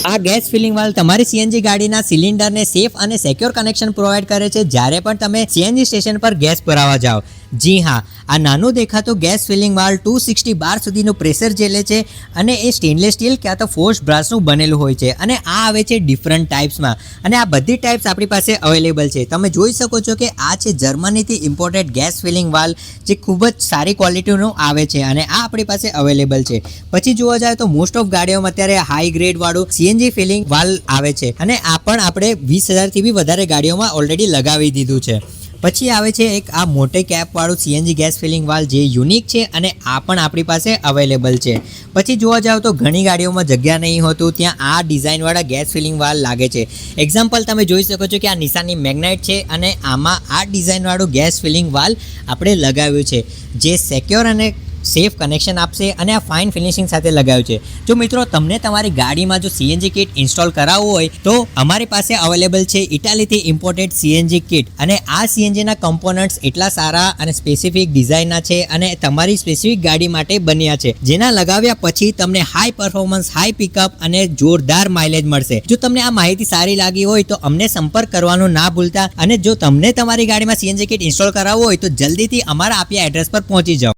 આ gas feeling valve તમારી CNG ગાડીના સિલિન્ડરને સેફ અને સિક્યોર કનેક્શન પ્રોવાઈડ કરે છે જ્યારે પણ તમે સીએનજી સ્ટેશન પર ગેસ ભરાવા જાઓ. જી હા, આ નાનું દેખાતું ગેસ ફિલિંગ વાલ્વ 260 બાર સુધીનું પ્રેશર ઝેલે છે અને એ સ્ટેનલેસ સ્ટીલ ક્યાં તો ફોર્સ બ્રાસનું બનેલું હોય છે અને આ આવે છે ડિફરન્ટ ટાઈપ્સમાં અને આ બધી ટાઈપ્સ આપણી પાસે અવેલેબલ છે. તમે જોઈ શકો છો કે આ છે જર્મનીથી ઇમ્પોર્ટેડ ગેસ ફિલિંગ વાલ્વ જે ખૂબ જ સારી ક્વોલિટીનું આવે છે અને આ આપણી પાસે અવેલેબલ છે. પછી જોવા જાય તો મોસ્ટ ઓફ ગાડીઓમાં અત્યારે હાઈ ગ્રેડ વાળું સીએનજી ફિલિંગ વાલ્વ આવે છે અને આ પણ આપણે 20,000 થી બી વધારે ગાડીઓમાં ઓલરેડી લગાવી દીધું છે. પછી આવે છે એક આ મોટે કેપ વાળું સીએનજી ગેસ ફિલિંગ વાલ્વ જે યુનિક છે અને આ પણ આપણી પાસે અવેલેબલ છે. પછી જોવા જાવ તો ઘણી ગાડીઓમાં જગ્યા નહીં હોતું ત્યાં આ ડિઝાઇનવાળા ગેસ ફિલિંગ વાલ્વ લાગે છે. એક્ઝામ્પલ તમે જોઈ શકો છો કે આ નિશાનની મેગ્નેટ છે અને આમાં આ ડિઝાઇનવાળું ગેસ ફિલિંગ વાલ્વ આપણે લગાવ્યું છે જે સિક્યોર અને સેફ કનેક્શન આપશે અને આ ફાઇન ફિનિશિંગ સાથે લગાવ્યું છે. જો મિત્રો તમને તમારી ગાડીમાં જો સીએનજી કિટ ઇન્સ્ટોલ કરાવવું હોય તો અમારી પાસે અવેલેબલ છે ઇટાલીથી ઇમ્પોર્ટેડ સીએનજી કિટ અને આ સીએનજીના કમ્પોનન્ટ્સ એટલા સારા અને સ્પેસિફિક ડિઝાઇનના છે અને તમારી સ્પેસિફિક ગાડી માટે બન્યા છે જેના લગાવ્યા પછી તમને હાઈ પરફોર્મન્સ, હાઈ પિકઅપ અને જોરદાર માઇલેજ મળશે. જો તમને આ માહિતી સારી લાગી હોય તો અમને સંપર્ક કરવાનું ના ભૂલતા અને જો તમને તમારી ગાડીમાં સીએનજી કિટ ઇન્સ્ટોલ કરાવવું હોય તો જલ્દીથી અમારા આપ્યા એડ્રેસ પર પહોંચી જાઓ.